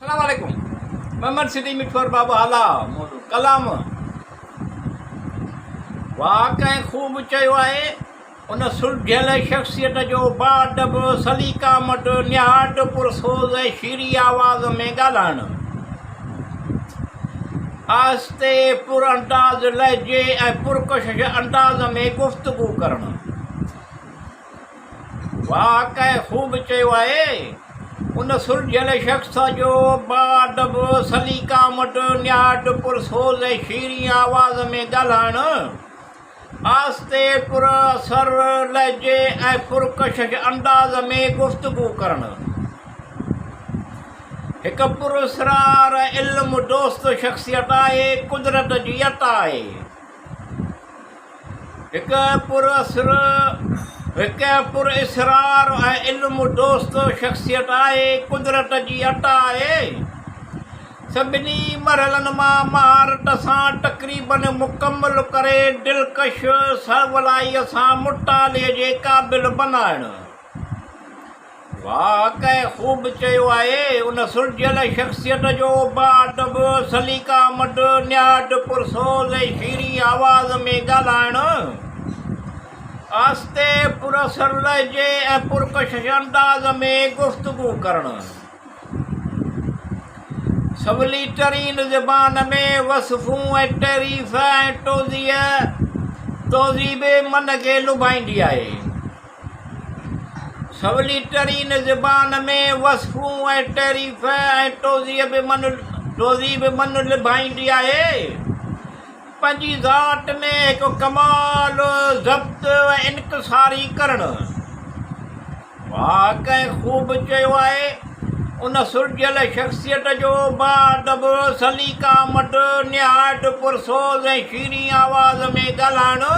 अस्सलामुअलैकुम मोहम्मद सिद्दीक मिठवर बाबू आला मौजूद कलाम वाकई खूब चयो आहे उन सुलझियल शख़्सियत जो बाडब सलीका मट निहाट पुरसोज़ ऐं शीरी आवाज़ में ॻाल्हाइणु आस्ते पुर अंदाज़ लहजे ऐं पुरकशिश अंदाज़ में गुफ़्तगू करणु वाकई खूब चयो आहे उन सुलझियल शख़्स जो बाडब सलीका मट निहाट पुरसोज़ ऐं शीरी आवाज़ में ॻाल्हाइणु आस्ते पुर असर लहजे ऐं पुरकशिश अंदाज़ में गुफ़्तगू करणु हिकु पुरअसरार इल्म दोस्त शख़्सियत आहे कुदरत जी अता आहे हिकु पुरअसरार ऐं इल्म दोस्त शख़्सियत आहे कुदरत जी अता आहे सभिनी मरहलनि मां महारत सां तक़रीबन मुकमल करे दिलकश सरवलाईअ सां मुताले जे क़ाबिल बणाइणु वाकई खूब चयो आहे उन सुलझियल शख़्सियत जो बाडब सलीका मट निहाट पुरसोज़ ऐं शीरी आवाज़ में ॻाल्हाइणु आस्ते पुरअसर लहजे ऐं पुरकशिश अंदाज़ में गुफ़्तगू करणु सवली तरीन ज़बान में वसफ़ूं ऐं तारीफ़ ऐं तौज़ीब मन खे लुभाईंदी आहे सवली तरीन ज़बान में वसफ़ूं ऐं तारीफ़ ऐं तौज़ीब मन लुभाईंदी आहे पंहिंजी ज़ात में हिकु कमाल ज़ब्त ऐं इनक़सारी करणु वाकई खूब चयो आहे उन सुलझियल शख़्सियत जो बाडब सलीका मट निहाट पुरसोज़ ऐं शीरी आवाज़ में ॻाल्हाइणु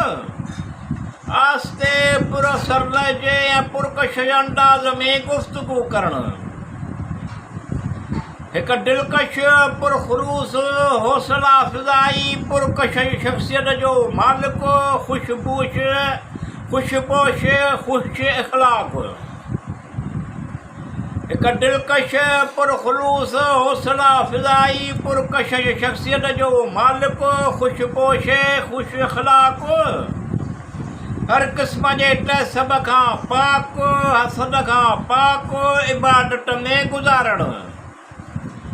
आस्ते पुरअसर लहजे ऐं पुरकशिश अंदाज़ में गुफ़्तगू करणु हिकु दिलकश पुरखुलूस हौसला अफ़ज़ाई पुरकशिश शख़्सियत जो मालिक ख़ुशपोश ख़ुश इख़लाक़ हिकु दिलकश पुरखुलूस हौसला अफ़ज़ाई पुरकशिश शख़्सियत जो मालिक ख़ुशपोश ख़ुश इख़लाक़ हर क़िस्म जे तहसब खां पाक हसद खां पाक इबादत में गुज़ारणु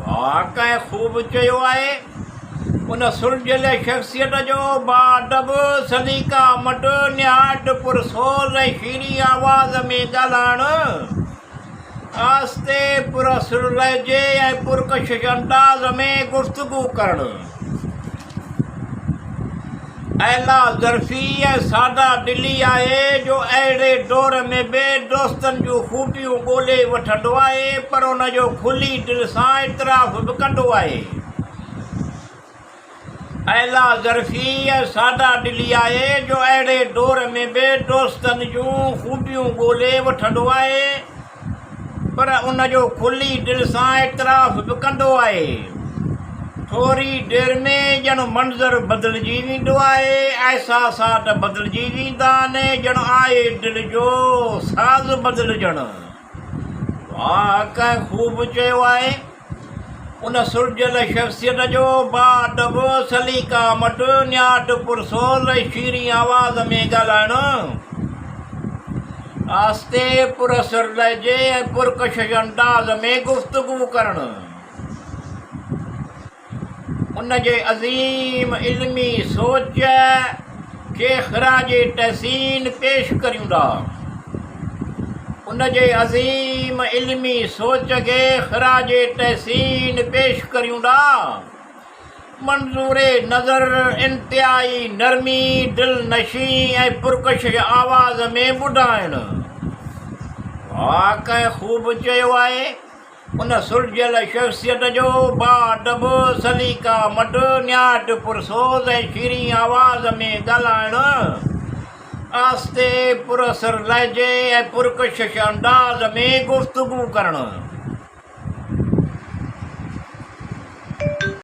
वाकई खूब चयो आहे उन सुलझियल शख़्सियत जो बाडब सलीका मट निहाट पुरसोज़ ऐं शीरी आवाज़ में ॻाल्हाइणु आस्ते पुरअसर लहजे ऐं पुरकशिश अंदाज़ में गुफ़्तगू करणु अहला ज़र्फ़ी ऐं सादा दिली आहे जो अहिड़े दौर में बि दोस्तनि जूं ख़ूबियूं ॻोल्हे वठंदो आहे पर उन जो खुली दिलि सां इतराफ़ बि कंदो आहे अहला ज़र्फ़ी ऐं सादा दिली आहे जो अहिड़े दौर में बि दोस्तनि जूं ख़ूबियूं ॻोल्हे वठंदो आहे पर उन जो खुली दिलि सां इतराफ़ बि कंदो आहे थोरी देरि में ॼण मंज़र बदिलजी वेंदो आहे एहसासात बदिलजी वेंदा आहिनि ॼण आहे दिलि जो साज़ बदिलजणु वाकई खूब चयो आहे उन सुलझियल शख़्सियत जो बाडब सलीका मट निहाट पुरसोज़ ऐं शीरी आवाज़ में ॻाल्हाइणु आस्ते पुरअसर लहजे ऐं पुरकशिश अंदाज़ में गुफ़्तगू करणु उन जे अज़ीम इल्मी सोच खे ख़राज तहसीन पेश करियूं था उन जे अज़ीम इल्मी सोच खे ख़राज तहसीन पेश करियूं था मंज़ूर नज़र इंतिहाई नरमी दिलनशी ऐं पुरकशिश आवाज़ में ॿुधाइणु वाकई खूब चयो आहे उन सुलझियल शख़्सियत जो बाडब सलीका मट निहाट पुरसोज़ ऐं शीरी आवाज़ में ॻाल्हाइणु आस्ते पुरअसर लहजे ऐं पुरकशिश अंदाज़ में गुफ़्तगू करणु